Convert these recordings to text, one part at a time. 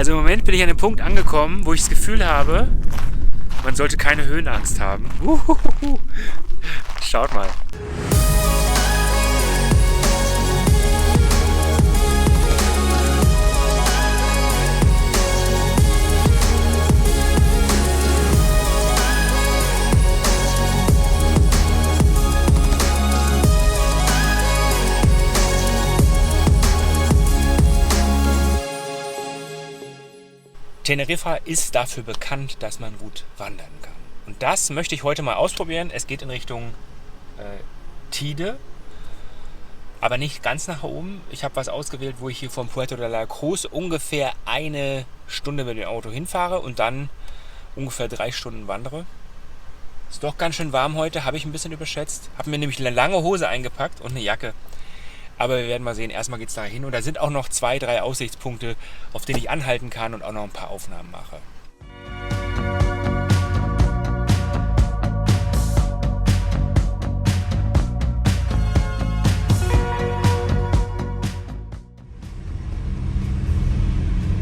Also im Moment bin ich an dem Punkt angekommen, wo ich das Gefühl habe, man sollte keine Höhenangst haben. Schaut mal. Teneriffa ist dafür bekannt, dass man gut wandern kann. Und das möchte ich heute mal ausprobieren. Es geht in Richtung Tide, aber nicht ganz nach oben. Ich habe was ausgewählt, wo ich hier von Puerto de la Cruz ungefähr 1 Stunde mit dem Auto hinfahre und dann ungefähr 3 Stunden wandere. Ist doch ganz schön warm heute, habe ich ein bisschen überschätzt. Habe mir nämlich eine lange Hose eingepackt und eine Jacke. Aber wir werden mal sehen, erstmal geht es da hin und da sind auch noch 2, 3 Aussichtspunkte, auf denen ich anhalten kann und auch noch ein paar Aufnahmen mache.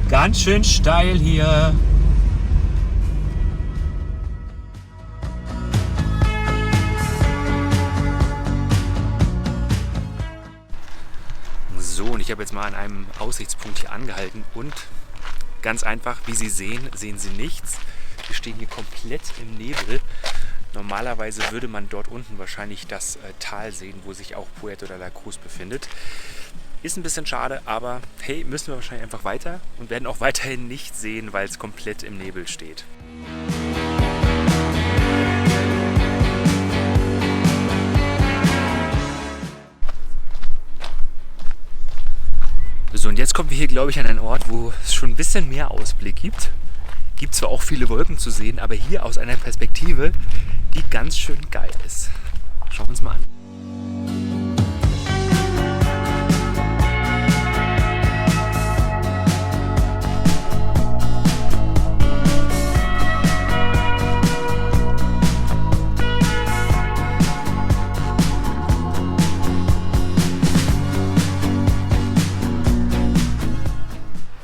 Ganz schön steil hier. So, und ich habe jetzt mal an einem Aussichtspunkt hier angehalten und ganz einfach, wie Sie sehen, sehen Sie nichts. Wir stehen hier komplett im Nebel. Normalerweise würde man dort unten wahrscheinlich das Tal sehen, wo sich auch Puerto de la Cruz befindet. Ist ein bisschen schade, aber hey, müssen wir wahrscheinlich einfach weiter und werden auch weiterhin nichts sehen, weil es komplett im Nebel steht. So, und jetzt kommen wir hier, glaube ich, an einen Ort, wo es schon ein bisschen mehr Ausblick gibt. Gibt zwar auch viele Wolken zu sehen, aber hier aus einer Perspektive, die ganz schön geil ist. Schauen wir uns mal an.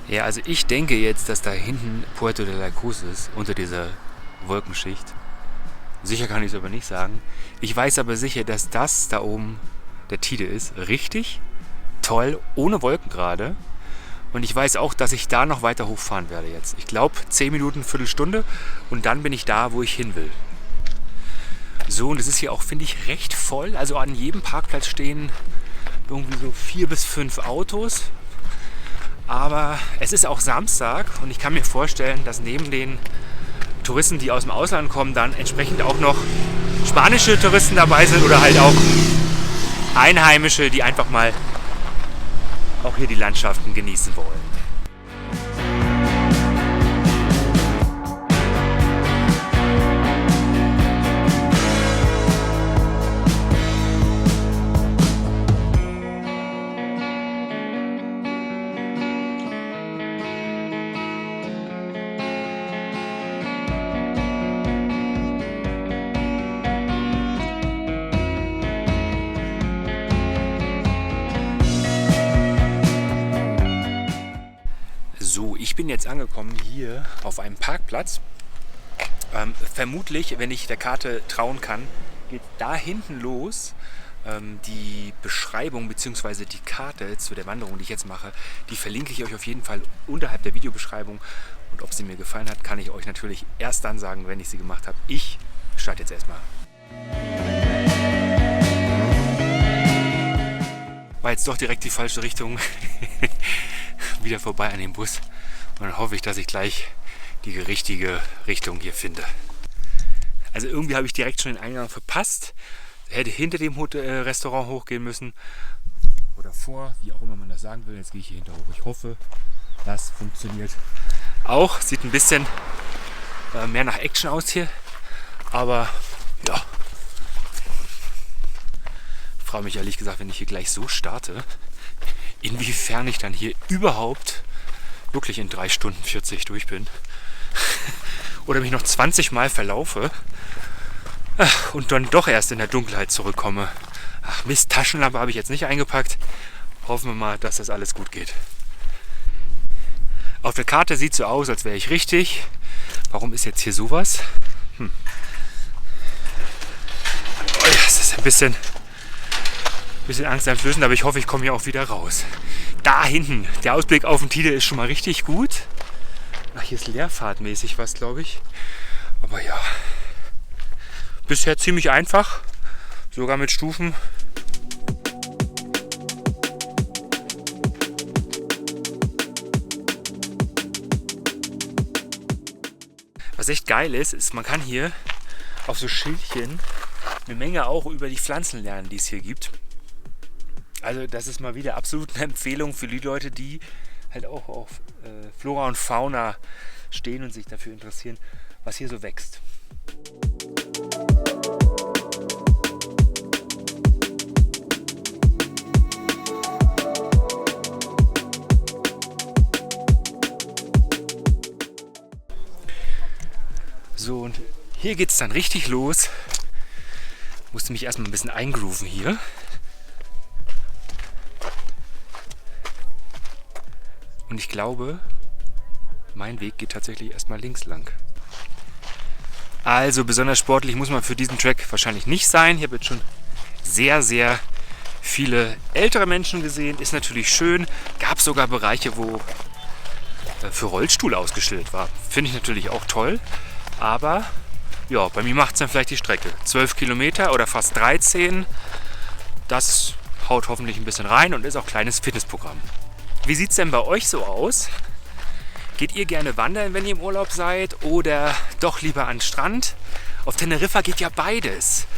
Ja, also ich denke jetzt, dass da hinten Puerto de la Cruz ist, unter dieser Wolkenschicht. Sicher kann ich es aber nicht sagen. Ich weiß aber sicher, dass das da oben der Tide ist. Richtig toll, ohne Wolken gerade. Und ich weiß auch, dass ich da noch weiter hochfahren werde jetzt. Ich glaube 10 Minuten, Viertelstunde und dann bin ich da, wo ich hin will. So, und es ist hier auch, finde ich, recht voll. Also an jedem Parkplatz stehen irgendwie so 4 bis 5 Autos. Aber es ist auch Samstag und ich kann mir vorstellen, dass neben den Touristen, die aus dem Ausland kommen, dann entsprechend auch noch spanische Touristen dabei sind oder halt auch Einheimische, die einfach mal auch hier die Landschaften genießen wollen. So, ich bin jetzt angekommen hier auf einem Parkplatz. Vermutlich, wenn ich der Karte trauen kann, geht da hinten los. Die Beschreibung bzw. die Karte zu der Wanderung, die ich jetzt mache, die verlinke ich euch auf jeden Fall unterhalb der Videobeschreibung. Und ob sie mir gefallen hat, kann ich euch natürlich erst dann sagen, wenn ich sie gemacht habe. Ich starte jetzt erstmal. War jetzt doch direkt die falsche Richtung. Wieder vorbei an dem Bus. Und dann hoffe ich, dass ich gleich die richtige Richtung hier finde. Also irgendwie habe ich direkt schon den Eingang verpasst. Hätte hinter dem Restaurant hochgehen müssen. Oder vor, wie auch immer man das sagen will. Jetzt gehe ich hier hinter hoch. Ich hoffe, das funktioniert auch. Sieht ein bisschen mehr nach Action aus hier. Aber ja. Ich frage mich ehrlich gesagt, wenn ich hier gleich so starte, inwiefern ich dann hier überhaupt wirklich in 3 Stunden 40 durch bin. Oder mich noch 20 Mal verlaufe und dann doch erst in der Dunkelheit zurückkomme. Ach Mist, Taschenlampe habe ich jetzt nicht eingepackt. Hoffen wir mal, dass das alles gut geht. Auf der Karte sieht so aus, als wäre ich richtig. Warum ist jetzt hier sowas? Oh, das ist ein bisschen angsteinflößend, aber ich hoffe, ich komme hier auch wieder raus. Da hinten, der Ausblick auf den Tide ist schon mal richtig gut. Ach, hier ist leerfahrtmäßig was, glaube ich. Aber ja, bisher ziemlich einfach, sogar mit Stufen. Was echt geil ist, man kann hier auf so Schildchen eine Menge auch über die Pflanzen lernen, die es hier gibt. Also das ist mal wieder absolut eine Empfehlung für die Leute, die halt auch auf Flora und Fauna stehen und sich dafür interessieren, was hier so wächst. So, und hier geht es dann richtig los. Musste mich erstmal ein bisschen eingrooven hier. Und ich glaube, mein Weg geht tatsächlich erstmal links lang. Also besonders sportlich muss man für diesen Track wahrscheinlich nicht sein. Ich habe jetzt schon sehr, sehr viele ältere Menschen gesehen. Ist natürlich schön. Gab sogar Bereiche, wo für Rollstuhl ausgestellt war. Finde ich natürlich auch toll. Aber ja, bei mir macht es dann vielleicht die Strecke. 12 Kilometer oder fast 13. Das haut hoffentlich ein bisschen rein und ist auch ein kleines Fitnessprogramm. Wie sieht es denn bei euch so aus? Geht ihr gerne wandern, wenn ihr im Urlaub seid, oder doch lieber an den Strand? Auf Teneriffa geht ja beides.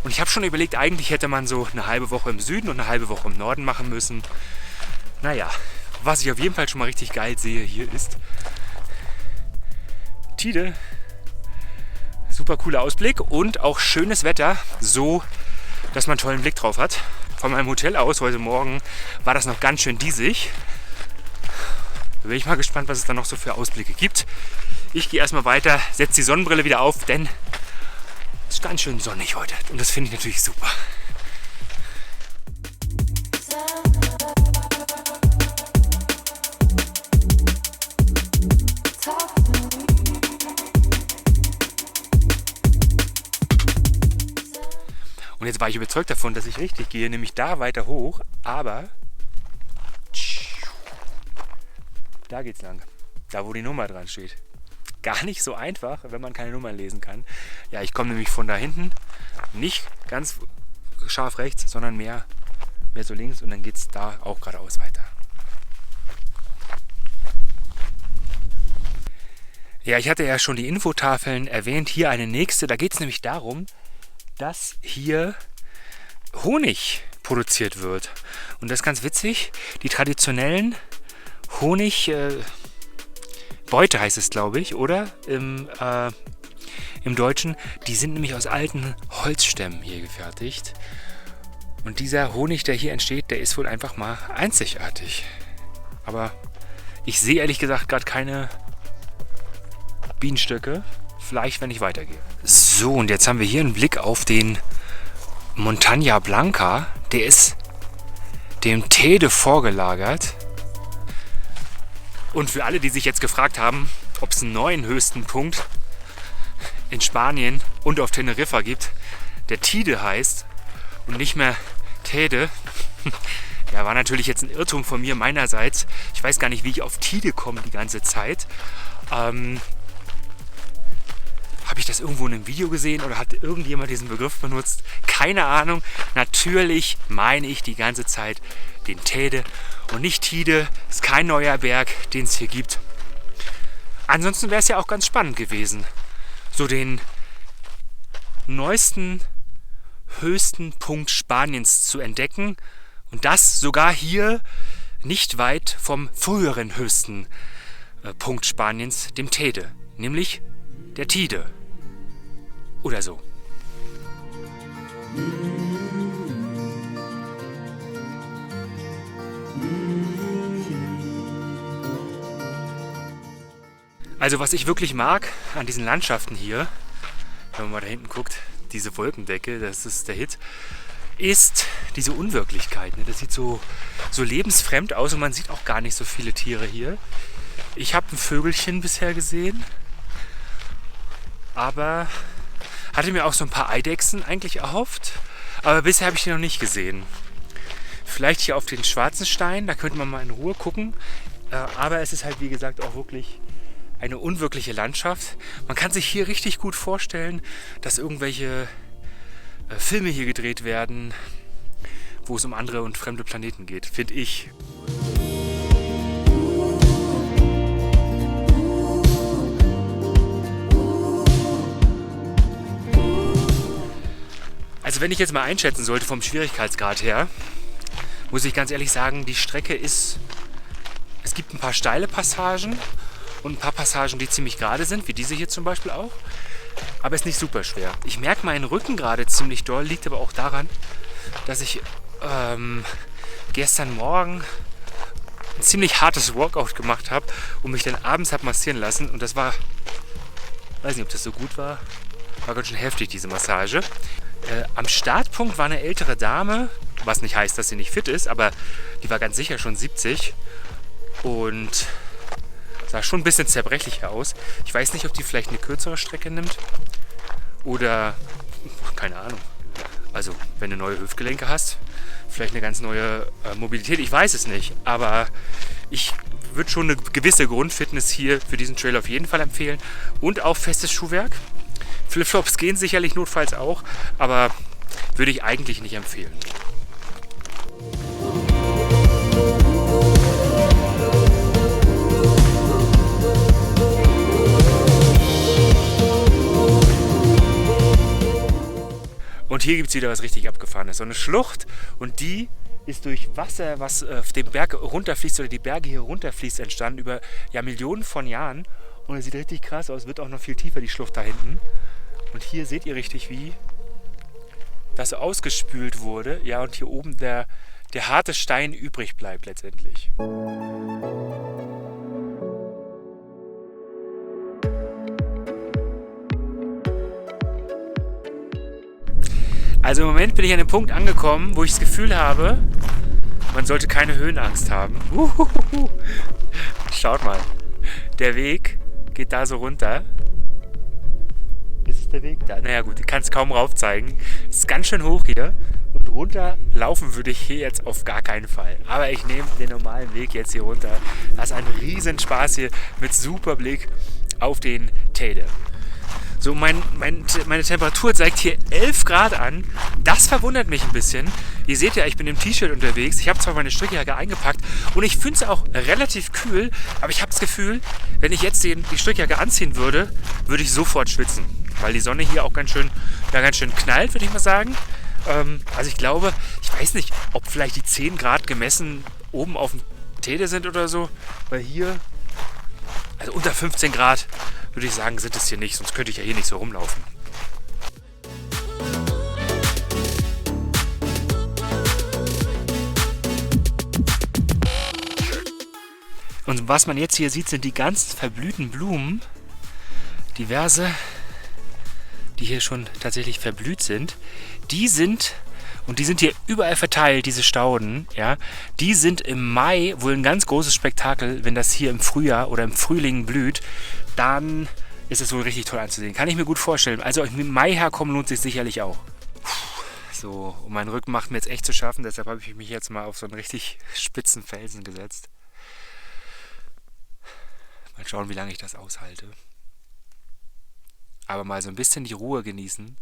Und ich habe schon überlegt, eigentlich hätte man so eine halbe Woche im Süden und eine halbe Woche im Norden machen müssen. Naja, was ich auf jeden Fall schon mal richtig geil sehe hier ist Tide. Super cooler Ausblick und auch schönes Wetter, so dass man einen tollen Blick drauf hat. Von meinem Hotel aus heute Morgen war das noch ganz schön diesig. Da bin ich mal gespannt, was es da noch so für Ausblicke gibt. Ich gehe erstmal weiter, setze die Sonnenbrille wieder auf, denn es ist ganz schön sonnig heute und das finde ich natürlich super. Und jetzt war ich überzeugt davon, dass ich richtig gehe, nämlich da weiter hoch, aber da geht's lang, da wo die Nummer dran steht. Gar nicht so einfach, wenn man keine Nummer lesen kann. Ja, ich komme nämlich von da hinten, nicht ganz scharf rechts, sondern mehr so links und dann geht's da auch geradeaus weiter. Ja, ich hatte ja schon die Infotafeln erwähnt, hier eine nächste, da geht es nämlich darum, dass hier Honig produziert wird. Und das ist ganz witzig. Die traditionellen Honigbeute heißt es, glaube ich, oder? Im Deutschen. Die sind nämlich aus alten Holzstämmen hier gefertigt. Und dieser Honig, der hier entsteht, der ist wohl einfach mal einzigartig. Aber ich sehe ehrlich gesagt gerade keine Bienenstöcke. Vielleicht, wenn ich weitergehe. So, und jetzt haben wir hier einen Blick auf den Montaña Blanca. Der ist dem Tede vorgelagert. Und für alle, die sich jetzt gefragt haben, ob es einen neuen höchsten Punkt in Spanien und auf Teneriffa gibt, der Tide heißt und nicht mehr Tede. Ja, war natürlich jetzt ein Irrtum von mir meinerseits. Ich weiß gar nicht, wie ich auf Tide komme die ganze Zeit. Habe ich das irgendwo in einem Video gesehen oder hat irgendjemand diesen Begriff benutzt? Keine Ahnung. Natürlich meine ich die ganze Zeit den Tede und nicht Tide. Ist kein neuer Berg, den es hier gibt. Ansonsten wäre es ja auch ganz spannend gewesen, so den neuesten, höchsten Punkt Spaniens zu entdecken. Und das sogar hier nicht weit vom früheren höchsten Punkt Spaniens, dem Tede, nämlich der Tide. Oder so. Also was ich wirklich mag an diesen Landschaften hier, wenn man mal da hinten guckt, diese Wolkendecke, das ist der Hit, ist diese Unwirklichkeit. Das sieht so lebensfremd aus und man sieht auch gar nicht so viele Tiere hier. Ich habe ein Vögelchen bisher gesehen, aber hatte mir auch so ein paar Eidechsen eigentlich erhofft. Aber bisher habe ich die noch nicht gesehen. Vielleicht hier auf den schwarzen Stein, da könnte man mal in Ruhe gucken. Aber es ist halt, wie gesagt, auch wirklich eine unwirkliche Landschaft. Man kann sich hier richtig gut vorstellen, dass irgendwelche Filme hier gedreht werden, wo es um andere und fremde Planeten geht, finde ich. Also wenn ich jetzt mal einschätzen sollte vom Schwierigkeitsgrad her, muss ich ganz ehrlich sagen, die Strecke ist, es gibt ein paar steile Passagen und ein paar Passagen, die ziemlich gerade sind, wie diese hier zum Beispiel auch, aber es ist nicht super schwer. Ich merke meinen Rücken gerade ziemlich doll, liegt aber auch daran, dass ich gestern Morgen ein ziemlich hartes Workout gemacht habe und mich dann abends habe massieren lassen und das war, weiß nicht, ob das so gut war ganz schön heftig, diese Massage. Am Startpunkt war eine ältere Dame, was nicht heißt, dass sie nicht fit ist, aber die war ganz sicher schon 70 und sah schon ein bisschen zerbrechlicher aus. Ich weiß nicht, ob die vielleicht eine kürzere Strecke nimmt oder, keine Ahnung, also wenn du neue Hüftgelenke hast, vielleicht eine ganz neue Mobilität, ich weiß es nicht, aber ich würde schon eine gewisse Grundfitness hier für diesen Trail auf jeden Fall empfehlen und auch festes Schuhwerk. Flipflops gehen sicherlich notfalls auch, aber würde ich eigentlich nicht empfehlen. Und hier gibt es wieder was richtig Abgefahrenes. So eine Schlucht und die ist durch Wasser, was auf den Berg runterfließt oder die Berge hier runterfließt, entstanden über Millionen von Jahren. Und es sieht richtig krass aus, wird auch noch viel tiefer die Schlucht da hinten. Und hier seht ihr richtig, wie das so ausgespült wurde. Ja, und hier oben der harte Stein übrig bleibt letztendlich. Also im Moment bin ich an dem Punkt angekommen, wo ich das Gefühl habe, man sollte keine Höhenangst haben. Schaut mal, der Weg geht da so runter. Ist es der Weg? Da? Naja gut, ich kann es kaum raufzeigen. Es ist ganz schön hoch hier und runter laufen würde ich hier jetzt auf gar keinen Fall. Aber ich nehme den normalen Weg jetzt hier runter. Das ist ein Riesenspaß hier mit super Blick auf den Teide. So, meine Temperatur zeigt hier 11 Grad an. Das verwundert mich ein bisschen. Ihr seht ja, ich bin im T-Shirt unterwegs. Ich habe zwar meine Strickjacke eingepackt und ich finde es auch relativ kühl, aber ich habe das Gefühl, wenn ich jetzt die Strickjacke anziehen würde, würde ich sofort schwitzen. Weil die Sonne hier auch ganz schön knallt, würde ich mal sagen. Also ich glaube, ich weiß nicht, ob vielleicht die 10 Grad gemessen oben auf dem Teide sind oder so. Weil hier, also unter 15 Grad, würde ich sagen, sind es hier nicht, sonst könnte ich ja hier nicht so rumlaufen. Und was man jetzt hier sieht, sind die ganzen verblühten Blumen, diverse, die hier schon tatsächlich verblüht sind. Die sind hier überall verteilt, diese Stauden, ja. Die sind im Mai wohl ein ganz großes Spektakel, wenn das hier im Frühjahr oder im Frühling blüht, dann ist es wohl richtig toll anzusehen. Kann ich mir gut vorstellen. Also im Mai herkommen lohnt sich sicherlich auch. So, und mein Rücken macht mir jetzt echt zu schaffen, deshalb habe ich mich jetzt mal auf so einen richtig spitzen Felsen gesetzt. Mal schauen, wie lange ich das aushalte. Aber mal so ein bisschen die Ruhe genießen.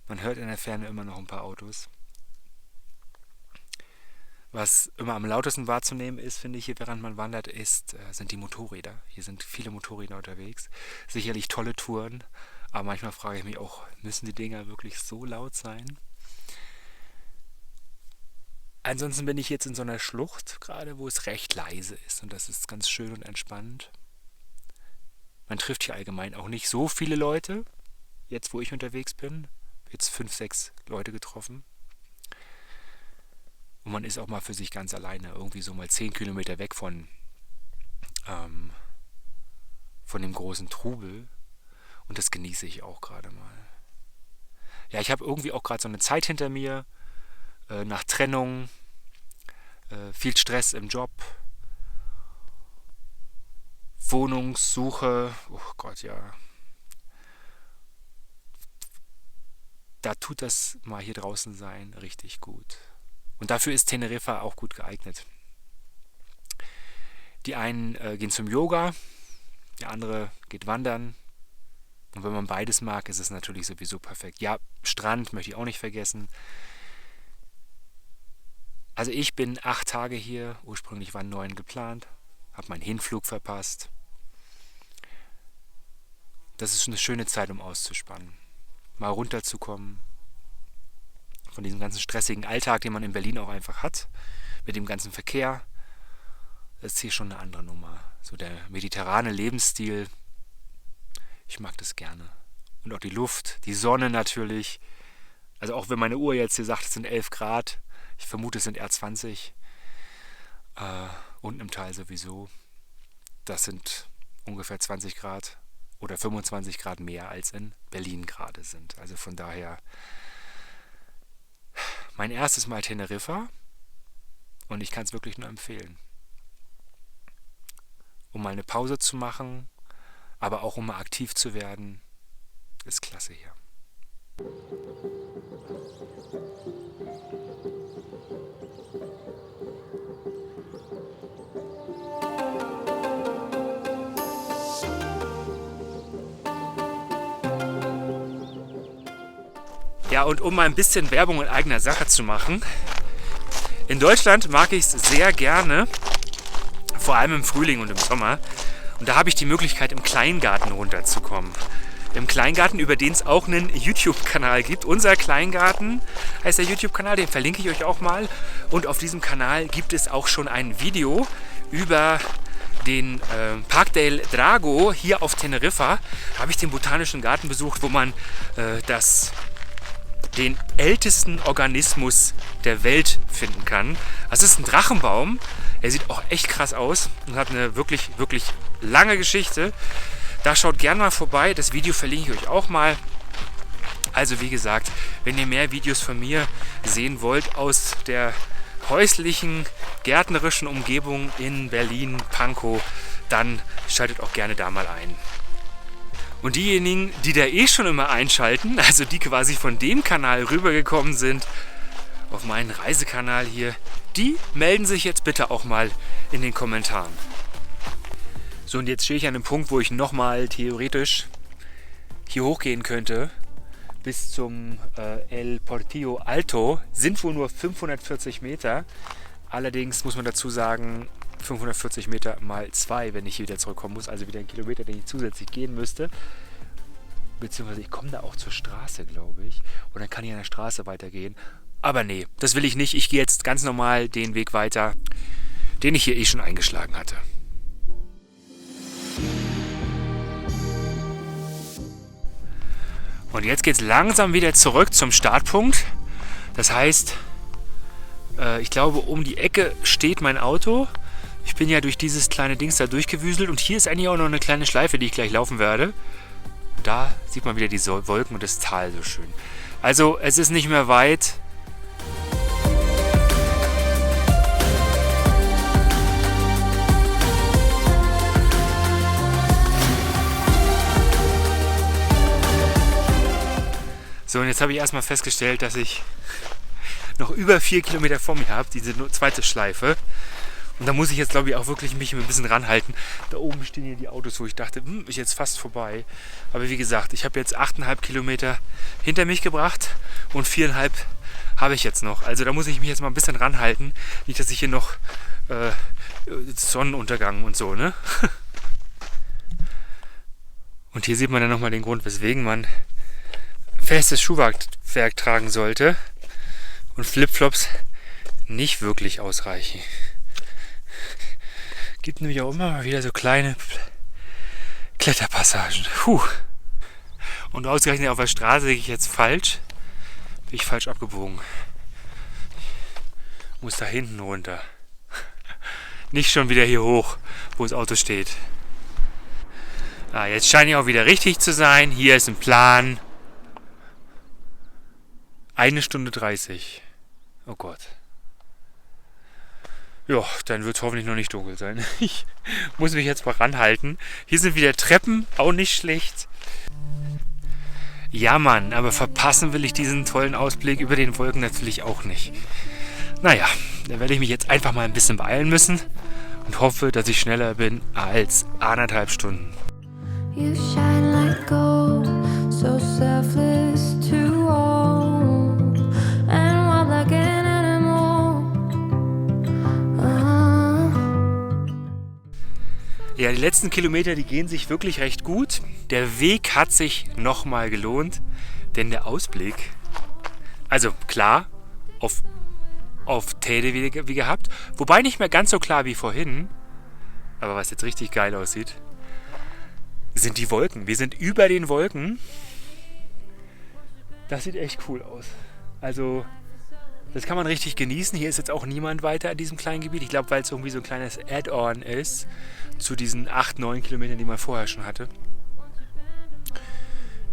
Man hört in der Ferne immer noch ein paar Autos. Was immer am lautesten wahrzunehmen ist, finde ich, hier, während man wandert, sind die Motorräder. Hier sind viele Motorräder unterwegs. Sicherlich tolle Touren, aber manchmal frage ich mich auch, müssen die Dinger wirklich so laut sein? Ansonsten bin ich jetzt in so einer Schlucht gerade, wo es recht leise ist und das ist ganz schön und entspannt. Man trifft hier allgemein auch nicht so viele Leute, jetzt wo ich unterwegs bin. Jetzt 5, 6 Leute getroffen. Und man ist auch mal für sich ganz alleine, irgendwie so mal 10 Kilometer weg von dem großen Trubel. Und das genieße ich auch gerade mal. Ja, ich habe irgendwie auch gerade so eine Zeit hinter mir, nach Trennung, viel Stress im Job. Wohnungssuche, oh Gott, ja. Da tut das mal hier draußen sein richtig gut. Und dafür ist Teneriffa auch gut geeignet. Die einen gehen zum Yoga, der andere geht wandern. Und wenn man beides mag, ist es natürlich sowieso perfekt. Ja, Strand möchte ich auch nicht vergessen. Also ich bin 8 Tage hier, ursprünglich waren 9 geplant, habe meinen Hinflug verpasst. Das ist eine schöne Zeit, um auszuspannen. Mal runterzukommen von diesem ganzen stressigen Alltag, den man in Berlin auch einfach hat, mit dem ganzen Verkehr. Das ist hier schon eine andere Nummer. So der mediterrane Lebensstil, ich mag das gerne. Und auch die Luft, die Sonne natürlich. Also auch wenn meine Uhr jetzt hier sagt, es sind 11 Grad, ich vermute, es sind eher 20. Unten im Tal sowieso. Das sind ungefähr 20 Grad oder 25 Grad mehr als in Berlin gerade sind. Also von daher mein erstes Mal Teneriffa und ich kann es wirklich nur empfehlen. Um mal eine Pause zu machen, aber auch um mal aktiv zu werden, ist klasse hier. Ja, und um mal ein bisschen Werbung in eigener Sache zu machen, in Deutschland mag ich es sehr gerne, vor allem im Frühling und im Sommer. Und da habe ich die Möglichkeit, im Kleingarten runterzukommen. Im Kleingarten, über den es auch einen YouTube-Kanal gibt. Unser Kleingarten heißt der YouTube-Kanal, den verlinke ich euch auch mal. Und auf diesem Kanal gibt es auch schon ein Video über den Parque del Drago hier auf Teneriffa. Da habe ich den Botanischen Garten besucht, wo man den ältesten Organismus der Welt finden kann. Das ist ein Drachenbaum. Er sieht auch echt krass aus und hat eine wirklich, wirklich lange Geschichte. Da schaut gerne mal vorbei. Das Video verlinke ich euch auch mal. Also wie gesagt, wenn ihr mehr Videos von mir sehen wollt aus der häuslichen, gärtnerischen Umgebung in Berlin, Pankow, dann schaltet auch gerne da mal ein. Und diejenigen, die da schon immer einschalten, also die quasi von dem Kanal rübergekommen sind, auf meinen Reisekanal hier, die melden sich jetzt bitte auch mal in den Kommentaren. So, und jetzt stehe ich an einem Punkt, wo ich nochmal theoretisch hier hochgehen könnte. Bis zum El Portillo Alto sind wohl nur 540 Meter. Allerdings muss man dazu sagen, 540 Meter mal 2, wenn ich hier wieder zurückkommen muss. Also wieder 1 Kilometer, den ich zusätzlich gehen müsste. Beziehungsweise ich komme da auch zur Straße, glaube ich. Und dann kann ich an der Straße weitergehen. Aber nee, das will ich nicht. Ich gehe jetzt ganz normal den Weg weiter, den ich hier schon eingeschlagen hatte. Und jetzt geht es langsam wieder zurück zum Startpunkt. Das heißt, ich glaube, um die Ecke steht mein Auto. Ich bin ja durch dieses kleine Dings da durchgewüselt. Und hier ist eigentlich auch noch eine kleine Schleife, die ich gleich laufen werde. Da sieht man wieder die Wolken und das Tal so schön. Also es ist nicht mehr weit. So, und jetzt habe ich erstmal festgestellt, dass ich noch über 4 Kilometer vor mir habe, diese zweite Schleife. Und da muss ich jetzt, glaube ich, auch wirklich mich ein bisschen ranhalten. Da oben stehen hier die Autos, wo ich dachte, ist jetzt fast vorbei. Aber wie gesagt, ich habe jetzt 8,5 Kilometer hinter mich gebracht und 4,5 habe ich jetzt noch. Also da muss ich mich jetzt mal ein bisschen ranhalten. Nicht, dass ich hier noch Sonnenuntergang und so, ne? Und hier sieht man dann nochmal den Grund, weswegen man festes Schuhwerk tragen sollte und Flipflops nicht wirklich ausreichen. Gibt nämlich auch immer mal wieder so kleine Kletterpassagen. Und ausgerechnet auf der Straße gehe ich jetzt falsch. Bin ich falsch abgebogen. Muss da hinten runter. Nicht schon wieder hier hoch, wo das Auto steht. Jetzt scheint ich auch wieder richtig zu sein. Hier ist ein Plan. 1 Stunde 30. Oh Gott. Ja, dann wird es hoffentlich noch nicht dunkel sein. Ich muss mich jetzt mal ranhalten. Hier sind wieder Treppen, auch nicht schlecht. Ja, Mann, aber verpassen will ich diesen tollen Ausblick über den Wolken natürlich auch nicht. Naja, dann werde ich mich jetzt einfach mal ein bisschen beeilen müssen und hoffe, dass ich schneller bin als 1,5 Stunden. You shine like gold, so selfless to all, and wild like an animal. Ja, die letzten Kilometer, die gehen sich wirklich recht gut. Der Weg hat sich nochmal gelohnt, denn der Ausblick, also klar, auf Täde wie gehabt, wobei nicht mehr ganz so klar wie vorhin, aber was jetzt richtig geil aussieht, sind die Wolken. Wir sind über den Wolken. Das sieht echt cool aus. Also, das kann man richtig genießen. Hier ist jetzt auch niemand weiter in diesem kleinen Gebiet. Ich glaube, weil es irgendwie so ein kleines Add-on ist zu diesen 8, 9 Kilometern, die man vorher schon hatte.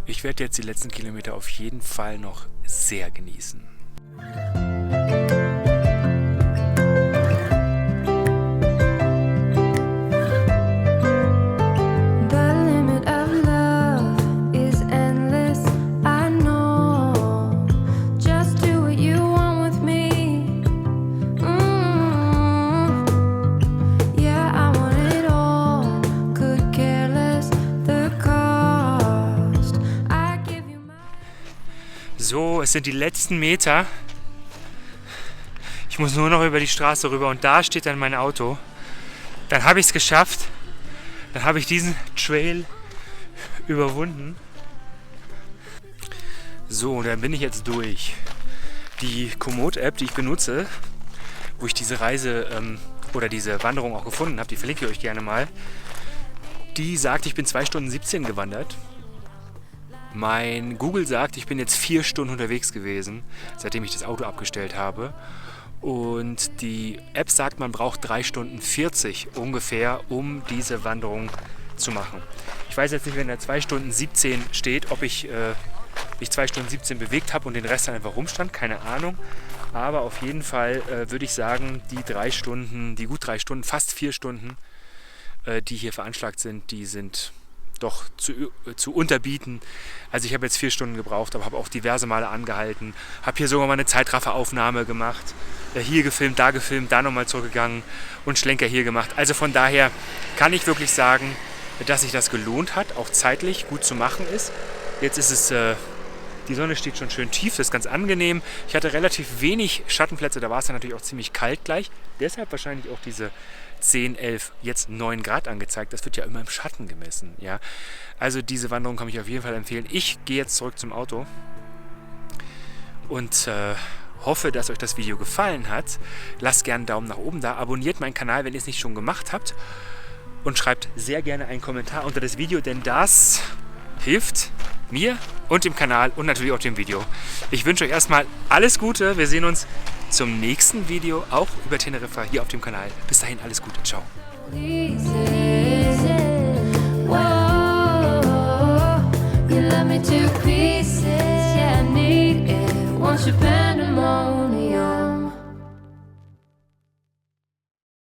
Ich werde jetzt die letzten Kilometer auf jeden Fall noch sehr genießen. So, es sind die letzten Meter. Ich muss nur noch über die Straße rüber und da steht dann mein Auto. Dann habe ich es geschafft. Dann habe ich diesen Trail überwunden. So, dann bin ich jetzt durch. Die Komoot-App, die ich benutze, wo ich diese Reise oder diese Wanderung auch gefunden habe, die verlinke ich euch gerne mal. Die sagt, ich bin 2 Stunden 17 gewandert. Mein Google sagt, ich bin jetzt 4 Stunden unterwegs gewesen, seitdem ich das Auto abgestellt habe. Und die App sagt, man braucht 3 Stunden 40 ungefähr, um diese Wanderung zu machen. Ich weiß jetzt nicht, wenn da 2 Stunden 17 steht, ob ich mich 2 Stunden 17 bewegt habe und den Rest dann einfach rumstand, keine Ahnung. Aber auf jeden Fall würde ich sagen, die 3 Stunden, die gut 3 Stunden, fast 4 Stunden, die hier veranschlagt sind, die sind doch zu unterbieten. Also ich habe jetzt 4 Stunden gebraucht, aber habe auch diverse Male angehalten. Habe hier sogar mal eine Zeitrafferaufnahme gemacht. Hier gefilmt, da nochmal zurückgegangen und Schlenker hier gemacht. Also von daher kann ich wirklich sagen, dass sich das gelohnt hat, auch zeitlich gut zu machen ist. Jetzt ist es, die Sonne steht schon schön tief, das ist ganz angenehm. Ich hatte relativ wenig Schattenplätze, da war es dann natürlich auch ziemlich kalt gleich. Deshalb wahrscheinlich auch diese 10, 11, jetzt 9 Grad angezeigt. Das wird ja immer im Schatten gemessen. Ja? Also diese Wanderung kann ich auf jeden Fall empfehlen. Ich gehe jetzt zurück zum Auto und hoffe, dass euch das Video gefallen hat. Lasst gerne einen Daumen nach oben da. Abonniert meinen Kanal, wenn ihr es nicht schon gemacht habt. Und schreibt sehr gerne einen Kommentar unter das Video, denn das hilft mir und dem Kanal und natürlich auch dem Video. Ich wünsche euch erstmal alles Gute. Wir sehen uns zum nächsten Video, auch über Teneriffa, hier auf dem Kanal. Bis dahin, alles Gute. Ciao. You love me to pieces, yeah, I need it. Won't you